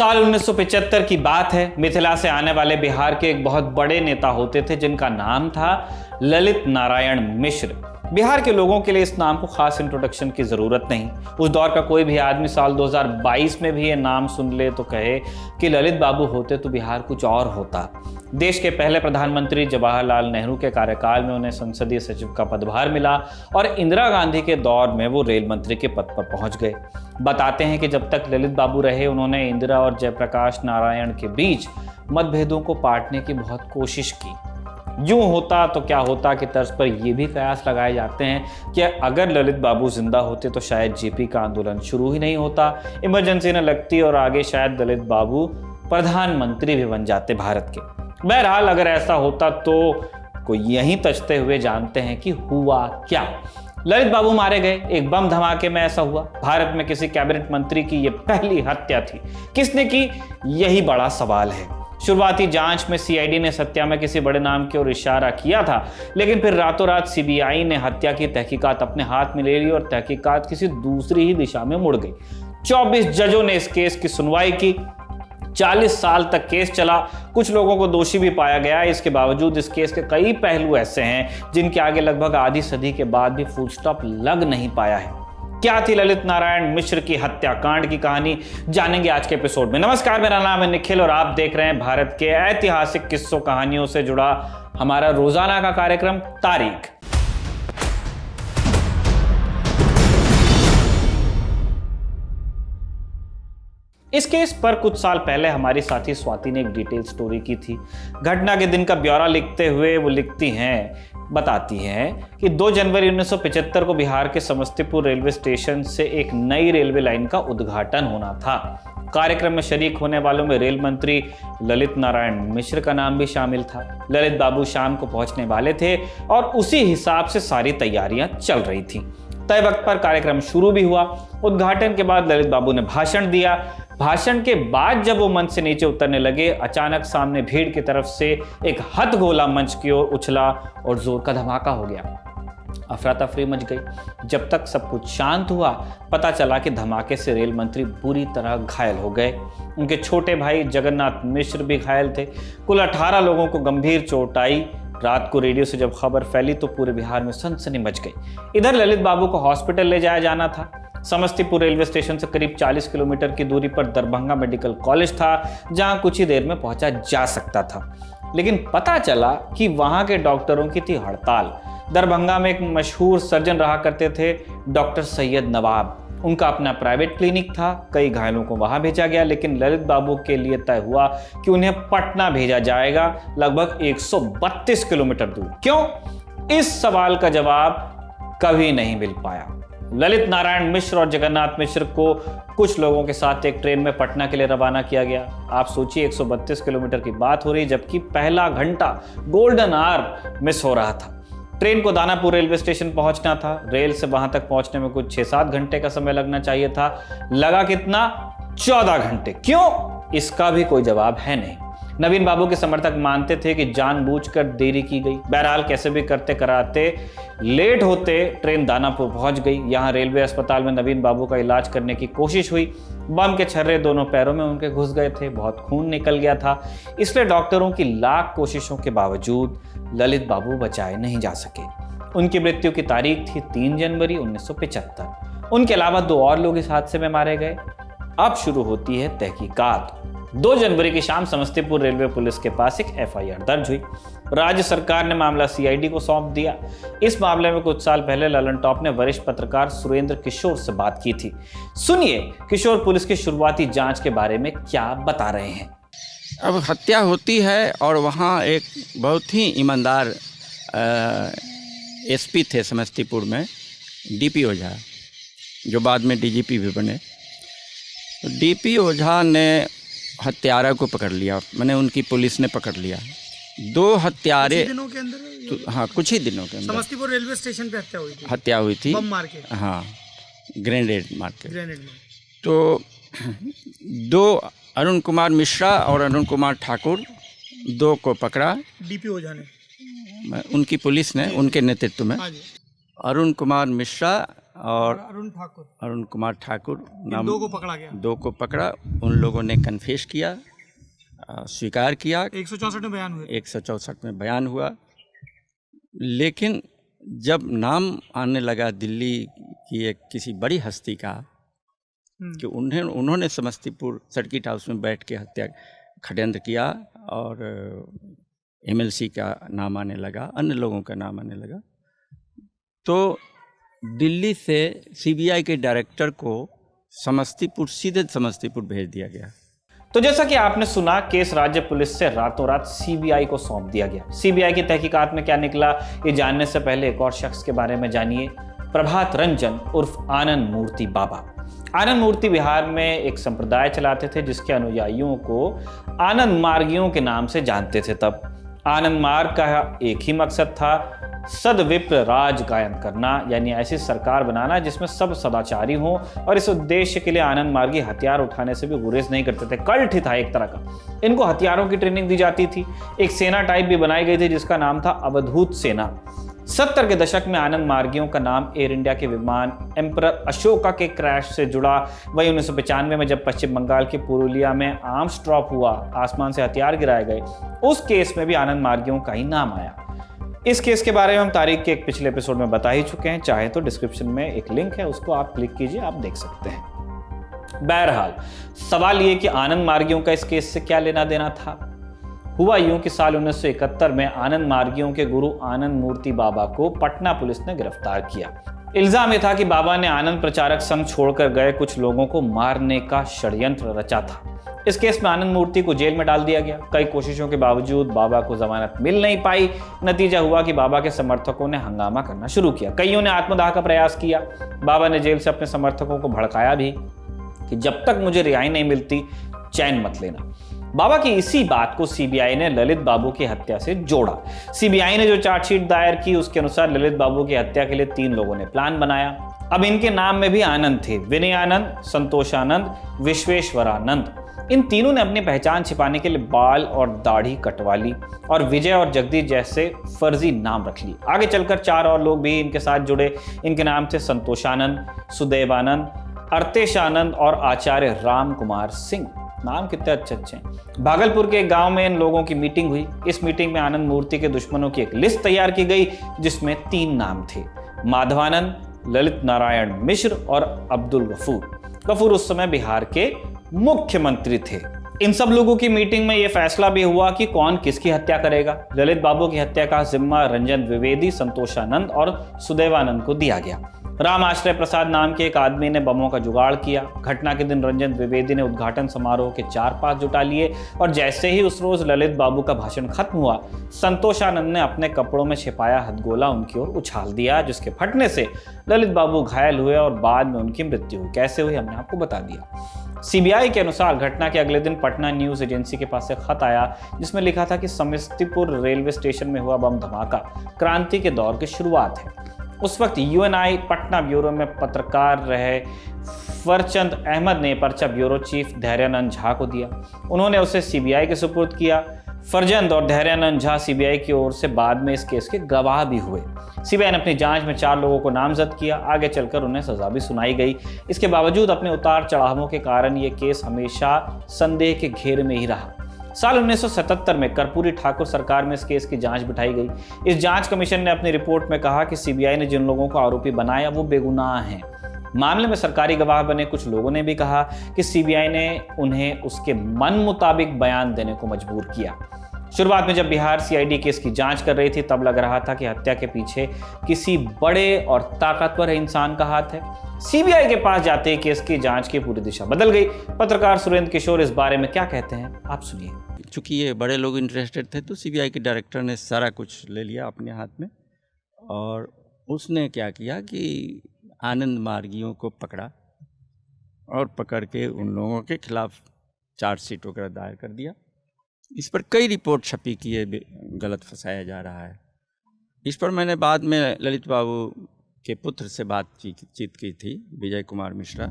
साल 1975 की बात है। मिथिला से आने वाले बिहार के एक बहुत बड़े नेता होते थे जिनका नाम था ललित नारायण मिश्र। बिहार के लोगों के लिए इस नाम को खास इंट्रोडक्शन की जरूरत नहीं। उस दौर का कोई भी आदमी साल 2022 में भी ये नाम सुन ले तो कहे कि ललित बाबू होते तो बिहार कुछ और होता। देश के पहले प्रधानमंत्री जवाहरलाल नेहरू के कार्यकाल में उन्हें संसदीय सचिव का पदभार मिला और इंदिरा गांधी के दौर में वो रेल मंत्री के पद पर पहुंच गए। बताते हैं कि जब तक ललित बाबू रहे उन्होंने इंदिरा और जयप्रकाश नारायण के बीच मतभेदों को पाटने की बहुत कोशिश की। यूं होता तो क्या होता की तर्ज पर यह भी कयास लगाए जाते हैं कि अगर ललित बाबू जिंदा होते तो शायद जेपी का आंदोलन शुरू ही नहीं होता, इमरजेंसी न लगती और आगे शायद ललित बाबू प्रधानमंत्री भी बन जाते भारत के। बहरहाल अगर ऐसा होता तो कोई यहीं तजते हुए जानते हैं कि हुआ क्या। ललित बाबू मारे गए। एक बम धमाके में ऐसा हुआ। भारत में किसी कैबिनेट मंत्री की यह पहली हत्या थी। किसने की, यही बड़ा सवाल है। शुरुआती जांच में सीआईडी ने हत्या में किसी बड़े नाम की ओर इशारा किया था, लेकिन फिर रातों रात सीबीआई ने हत्या की तहकीकात अपने हाथ में ले ली और तहकीकात किसी दूसरी ही दिशा में मुड़ गई। 24 जजों ने इस केस की सुनवाई की। 40 साल तक केस चला। कुछ लोगों को दोषी भी पाया गया। इसके बावजूद इस केस के कई पहलू ऐसे हैं जिनके आगे लगभग आधी सदी के बाद भी फुल स्टॉप लग नहीं पाया है। क्या थी ललित नारायण मिश्र की हत्याकांड की कहानी, जानेंगे आज के एपिसोड में। नमस्कार, मेरा नाम है निखिल और आप देख रहे हैं भारत के ऐतिहासिक किस्सों कहानियों से जुड़ा हमारा रोजाना का कार्यक्रम तारीख। इस केस पर कुछ साल पहले हमारी साथी स्वाति ने एक डिटेल स्टोरी की थी। घटना के दिन का ब्यौरा लिखते हुए वो बताती हैं कि 2 जनवरी 1975 को बिहार के समस्तीपुर रेलवे स्टेशन से एक नई रेलवे लाइन का उद्घाटन होना था। कार्यक्रम में शरीक होने वालों में रेल मंत्री ललित नारायण मिश्र का नाम भी शामिल था। ललित बाबू शाम को पहुंचने वाले थे और उसी हिसाब से सारी तैयारियां चल रही थी। तय वक्त पर कार्यक्रम शुरू भी हुआ। उद्घाटन के बाद ललित बाबू ने भाषण दिया। भाषण के बाद जब वो मंच से नीचे उतरने लगे, अचानक सामने भीड़ की तरफ से एक हथगोला मंच की ओर उछला और जोर का धमाका हो गया। अफरा तफरी मच गई। जब तक सब कुछ शांत हुआ, पता चला कि धमाके से रेल मंत्री बुरी तरह घायल हो गए। उनके छोटे भाई जगन्नाथ मिश्र भी घायल थे। कुल 18 लोगों को गंभीर चोट आई। रात को रेडियो से जब खबर फैली तो पूरे बिहार में सनसनी मच गई। इधर ललित बाबू को हॉस्पिटल ले जाया जाना था। समस्तीपुर रेलवे स्टेशन से करीब 40 किलोमीटर की दूरी पर दरभंगा मेडिकल कॉलेज था, जहां कुछ ही देर में पहुंचा जा सकता था। लेकिन पता चला कि वहां के डॉक्टरों की थी हड़ताल। दरभंगा में एक मशहूर सर्जन रहा करते थे डॉक्टर सैयद नवाब। उनका अपना प्राइवेट क्लिनिक था। कई घायलों को वहां भेजा गया, लेकिन ललित बाबू के लिए तय हुआ कि उन्हें पटना भेजा जाएगा, लगभग 132 किलोमीटर दूर। क्यों? इस सवाल का जवाब कभी नहीं मिल पाया। ललित नारायण मिश्र और जगन्नाथ मिश्र को कुछ लोगों के साथ एक ट्रेन में पटना के लिए रवाना किया गया। आप सोचिए, 132 किलोमीटर की बात हो रही, जबकि पहला घंटा गोल्डन आवर मिस हो रहा था। ट्रेन को दानापुर रेलवे स्टेशन पहुंचना था। रेल से वहां तक पहुंचने में कुछ 6-7 घंटे का समय लगना चाहिए था। लगा कितना? 14 घंटे। क्यों? इसका भी कोई जवाब है नहीं। नवीन बाबू के समर्थक मानते थे कि जानबूझकर देरी की गई। बहरहाल कैसे भी करते कराते लेट होते ट्रेन दानापुर पहुंच गई। यहां रेलवे अस्पताल में नवीन बाबू का इलाज करने की कोशिश हुई। बम के छर्रे दोनों पैरों में उनके घुस गए थे। बहुत खून निकल गया था। इसलिए डॉक्टरों की लाख कोशिशों के बावजूद ललित बाबू बचाए नहीं जा सके। उनकी मृत्यु की तारीख थी 3 जनवरी 1975। उनके अलावा 2 और लोग इस हादसे में मारे गए। अब शुरू होती है तहकीकात। 2 जनवरी की शाम समस्तीपुर रेलवे पुलिस के पास एक एफआईआर दर्ज हुई। राज्य सरकार ने मामला सीआईडी को सौंप दिया। इस मामले में कुछ साल पहले ललन टॉप ने वरिष्ठ पत्रकार सुरेंद्र किशोर से बात की थी। सुनिए किशोर पुलिस की शुरुआती जांच के बारे में क्या बता रहे हैं। अब हत्या होती है और वहाँ एक बहुत ही ईमानदार एसपी थे समस्तीपुर में, डीपी ओझा, जो बाद में डीजीपी भी बने। तो डीपी ओझा ने हत्यारा को पकड़ लिया, मैंने उनकी पुलिस ने पकड़ लिया। 2 हत्यारे दिनों के अंदर, तो हाँ कुछ ही दिनों के अंदर समस्तीपुर रेलवे स्टेशन पे हत्या हुई थी। बम मार के, हाँ, ग्रेनेड मार के। तो 2 अरुण कुमार मिश्रा और अरुण कुमार ठाकुर, 2 को पकड़ा डीपी ओझा ने, उनकी पुलिस ने, उनके नेतृत्व में। अरुण कुमार मिश्रा और अरुण ठाकुर, अरुण कुमार ठाकुर इन दो को पकड़ा गया। 2 को पकड़ा। उन लोगों ने कन्फेस किया, स्वीकार किया। 164 में बयान हुए। 164 में बयान हुआ। लेकिन जब नाम आने लगा दिल्ली की एक किसी बड़ी हस्ती का कि उन्होंने समस्तीपुर सर्किट हाउस में बैठ के हत्या षड्यंत्र किया और MLC का नाम आने लगा, अन्य लोगों का नाम आने लगा, तो दिल्ली से CBI के डायरेक्टर को सीधे समस्तीपुर भेज दिया गया। तो जैसा कि आपने सुना, केस राज्य पुलिस से रातों रात CBI को सौंप दिया गया। CBI की तहकीकात में क्या निकला, ये जानने से पहले एक और शख्स के बारे में जानिए। प्रभात रंजन उर्फ आनंद मूर्ति बाबा। आनंद मूर्ति बिहार में एक संप्रदाय चलाते थे जिसके अनुयायियों को आनंद मार्गियों के नाम से जानते थे। तब आनंद मार्ग का एक ही मकसद था, सदविप्र राज कायम करना, यानी ऐसी सरकार बनाना जिसमें सब सदाचारी हों। और इस उद्देश्य के लिए आनंद मार्गी हथियार उठाने से भी गुरेज नहीं करते थे। कल्ट ही था एक तरह का। इनको हथियारों की ट्रेनिंग दी जाती थी। एक सेना टाइप भी बनाई गई थी जिसका नाम था अवधूत सेना। 70 के दशक में आनंद मार्गियों का नाम एयर इंडिया के विमान एम्परर अशोका के क्रैश से जुड़ा। वही 1995 में जब पश्चिम बंगाल के पुरुलिया में आर्म्स ड्रॉप हुआ, आसमान से हथियार गिराए गए, उस केस में भी आनंद मार्गियों का ही नाम आया। इस केस के बारे में हम तारीख के एक पिछले एपिसोड में बता ही चुके हैं। चाहे तो डिस्क्रिप्शन में एक लिंक है, उसको आप क्लिक कीजिए, आप देख सकते हैं। बहरहाल सवाल ये कि आनंद मार्गियों का इस केस से क्या लेना देना था। हुआ यूं कि साल 1971 में आनंद मार्गियों के गुरु आनंद मूर्ति बाबा को पटना पुलिस ने गिरफ्तार किया। इल्जाम यह था कि बाबा ने आनंद प्रचारक संघ छोड़कर गए कुछ लोगों को मारने का षड्यंत्र रचा था। इस केस में आनंद मूर्ति को जेल में डाल दिया गया। कई कोशिशों के बावजूद बाबा को जमानत मिल नहीं पाई। नतीजा हुआ कि बाबा के समर्थकों ने हंगामा करना शुरू किया। कईयों ने आत्मदाह का प्रयास किया। बाबा ने जेल से अपने समर्थकों को भड़काया भी कि जब तक मुझे रिहाई नहीं मिलती चैन मत लेना। बाबा की इसी बात को CBI ने ललित बाबू की हत्या से जोड़ा। CBI ने जो चार्जशीट दायर की उसके अनुसार ललित बाबू की हत्या के लिए 3 लोगों ने प्लान बनाया। अब इनके नाम में भी आनंद थे, विनय आनंद, संतोष आनंद, विश्वेश्वरानंद। इन तीनों ने अपनी पहचान छिपाने के लिए बाल और दाढ़ी कटवा ली और विजय और जगदीश जैसे फर्जी नाम रख ली। आगे चलकर 4 और लोग भी इनके साथ जुड़े। इनके नाम थे संतोषानंद, सुदेवानंद, अर्तेशानंद और आचार्य राम कुमार सिंह। नाम कितने अच्छे अच्छे हैं। भागलपुर के एक गांव में इन लोगों की मीटिंग हुई। इस मीटिंग में आनंद मूर्ति के दुश्मनों की एक लिस्ट तैयार की गई जिसमें 3 नाम थे, माधवानंद, ललित नारायण मिश्र और अब्दुल गफूर। गफूर उस समय बिहार के मुख्यमंत्री थे। इन सब लोगों की मीटिंग में यह फैसला भी हुआ कि कौन किसकी हत्या करेगा। ललित बाबू की हत्या का जिम्मा रंजन द्विवेदी, संतोषानंद और सुदेवानंद को दिया गया। राम आश्रय प्रसाद नाम के एक आदमी ने बमों का जुगाड़ किया। घटना के दिन रंजन द्विवेदी ने उद्घाटन समारोह के 4 पास जुटा लिए और जैसे ही उस रोज ललित बाबू का भाषण खत्म हुआ, संतोषानंद ने अपने कपड़ों में छिपाया हथगोला उनकी ओर उछाल दिया, जिसके फटने से ललित बाबू घायल हुए और बाद में उनकी मृत्यु हुई। कैसे हुई हमने आपको बता दिया। CBI के अनुसार घटना के अगले दिन पटना न्यूज एजेंसी के पास से खत आया जिसमें लिखा था कि समस्तीपुर रेलवे स्टेशन में हुआ बम धमाका क्रांति के दौर की शुरुआत है। उस वक्त UNI पटना ब्यूरो में पत्रकार रहे फरचंद अहमद ने पर्चा ब्यूरो चीफ धैर्यानंद झा को दिया। उन्होंने उसे CBI के सुपुर्द किया। फरजंद और धैर्यानंद झा CBI की ओर से बाद में इस केस के गवाह भी हुए। CBI ने अपनी जांच में 4 लोगों को नामजद किया। आगे चलकर उन्हें सजा भी सुनाई गई। इसके बावजूद अपने उतार चढ़ावों के कारण ये केस हमेशा संदेह के घेरे में ही रहा। साल 1977 में कर्पूरी ठाकुर सरकार में इस केस की जांच बिठाई गई। इस जांच कमीशन ने अपनी रिपोर्ट में कहा कि CBI ने जिन लोगों को आरोपी बनाया वो बेगुनाह हैं। मामले में सरकारी गवाह बने कुछ लोगों ने भी कहा कि CBI ने उन्हें उसके मन मुताबिक बयान देने को मजबूर किया। शुरुआत में जब बिहार CID केस की जांच कर रही थी तब लग रहा था कि हत्या के पीछे किसी बड़े और ताकतवर इंसान का हाथ है। CBI के पास जाते ही केस की जांच की पूरी दिशा बदल गई। पत्रकार सुरेंद्र किशोर इस बारे में क्या कहते हैं, आप सुनिए। चूँकि ये बड़े लोग इंटरेस्टेड थे तो CBI के डायरेक्टर ने सारा कुछ ले लिया अपने हाथ में और उसने क्या किया कि आनंद मार्गियों को पकड़ा और पकड़ के उन लोगों के खिलाफ चार्जशीट वगैरह दायर कर दिया। इस पर कई रिपोर्ट छपी कि ये गलत फंसाया जा रहा है। इस पर मैंने बाद में ललित बाबू के पुत्र से बातचीत की थी, विजय कुमार मिश्रा।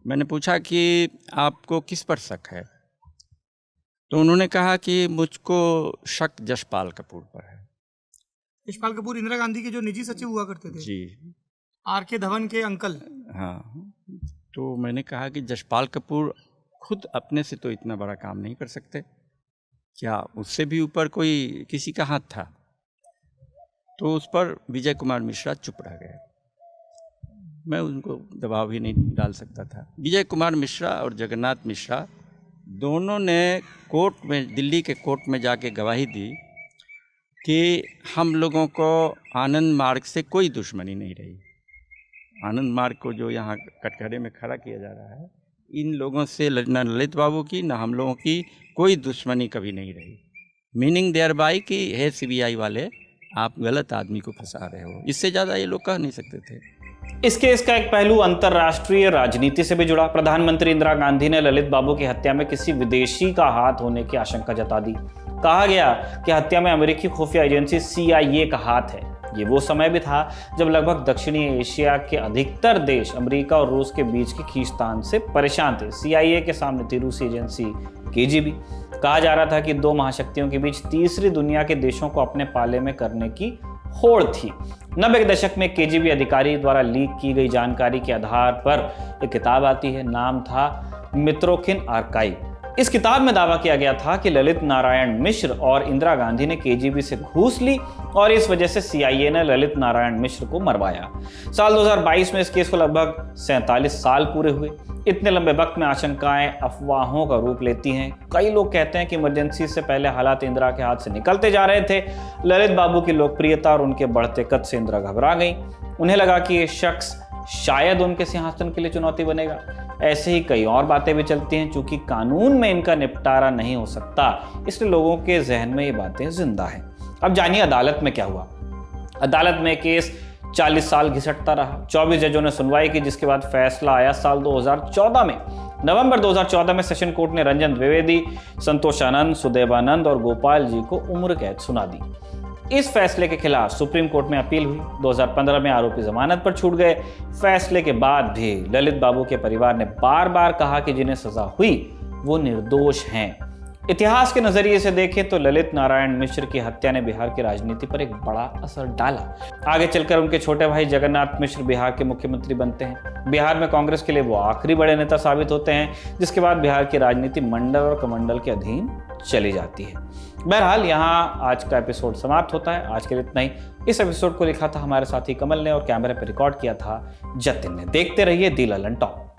मैंने पूछा कि आपको किस पर शक है, तो उन्होंने कहा कि मुझको शक जशपाल कपूर पर है। यशपाल कपूर इंदिरा गांधी के जो निजी सचिव हुआ करते थे। जी। आर के धवन के अंकल। हाँ, तो मैंने कहा कि जशपाल कपूर खुद अपने से तो इतना बड़ा काम नहीं कर सकते, क्या उससे भी ऊपर कोई किसी का हाथ था? तो उस पर विजय कुमार मिश्रा चुप रह गए। मैं उनको दबाव ही नहीं डाल सकता था। विजय कुमार मिश्रा और जगन्नाथ मिश्रा दोनों ने कोर्ट में, दिल्ली के कोर्ट में जाके गवाही दी कि हम लोगों को आनंद मार्ग से कोई दुश्मनी नहीं रही। आनंद मार्ग को जो यहाँ कटघरे में खड़ा किया जा रहा है, इन लोगों से न ललित बाबू की न हम लोगों की कोई दुश्मनी कभी नहीं रही। मीनिंग देयर बाय कि हे सीबीआई वाले, आप गलत आदमी को फंसा रहे हो। इससे ज़्यादा ये लोग कह नहीं सकते थे। इस केस का एक पहलू अंतर्राष्ट्रीय राजनीति से भी जुड़ा। प्रधानमंत्री इंदिरा गांधी ने ललित बाबू की हत्या में किसी विदेशी का हाथ होने की आशंका जता दी। कहा गया कि हत्या में अमेरिकी खुफिया एजेंसी CIA का हाथ है। ये वो समय भी था जब लगभग दक्षिणी एशिया के अधिकतर देश अमेरिका और रूस के बीच की खींचतान से परेशान थे। CIA के सामने थी रूसी एजेंसी KGB। कहा जा रहा था कि दो महाशक्तियों के बीच तीसरी दुनिया के देशों को अपने पाले में करने की होड़ थी। 90 के दशक में KGB अधिकारी द्वारा लीक की गई जानकारी के आधार पर एक किताब आती है, नाम था मित्रोखिन आर्काइव। इस किताब में दावा किया गया था कि ललित नारायण मिश्र और इंदिरा गांधी ने KGB से घूस ली और इस वजह से CIA ने ललित नारायण मिश्र को मरवाया। साल 2022 में इस केस को लगभग 47 साल पूरे हुए। इतने लंबे वक्त में आशंकाएं अफवाहों का रूप लेती हैं। कई लोग कहते हैं कि इमरजेंसी से पहले हालात इंदिरा के हाथ से निकलते जा रहे थे। ललित बाबू की लोकप्रियता और उनके बढ़ते कद से इंदिरा घबरा गई। उन्हें लगा कि ये शख्स शायद उनके सिंहासन के लिए चुनौती बनेगा। ऐसे ही कई और बातें भी चलती हैं। चूंकि कानून में इनका निपटारा नहीं हो सकता, इसलिए लोगों के जहन में ये बातें जिंदा हैं। अब जानिए अदालत में क्या हुआ। अदालत में केस 40 साल घिसटता रहा। 24 जजों ने सुनवाई की, जिसके बाद फैसला आया साल 2014 में। नवंबर 2014 में सेशन कोर्ट ने रंजन द्विवेदी, संतोष आनंद, सुदेवानंद और गोपाल जी को उम्र कैद सुना दी। इस फैसले के खिलाफ सुप्रीम कोर्ट में अपील हुई। 2015 में आरोपी जमानत पर छूट गए। फैसले के बाद भी ललित बाबू के परिवार ने बार बार कहा कि जिन्हें सजा हुई वो निर्दोष हैं। इतिहास के नजरिए से देखें तो ललित नारायण मिश्र की हत्या ने बिहार की राजनीति पर एक बड़ा असर डाला। आगे चलकर उनके छोटे भाई जगन्नाथ मिश्र बिहार के मुख्यमंत्री बनते हैं। बिहार में कांग्रेस के लिए वो आखिरी बड़े नेता साबित होते हैं, जिसके बाद बिहार की राजनीति मंडल और कमंडल के अधीन चली जाती है। बहरहाल यहाँ आज का एपिसोड समाप्त होता है। आज के लिए इतना ही। इस एपिसोड को लिखा था हमारे साथी कमल ने और कैमरे पर रिकॉर्ड किया था जतिन ने। देखते रहिए दी ललन टॉप।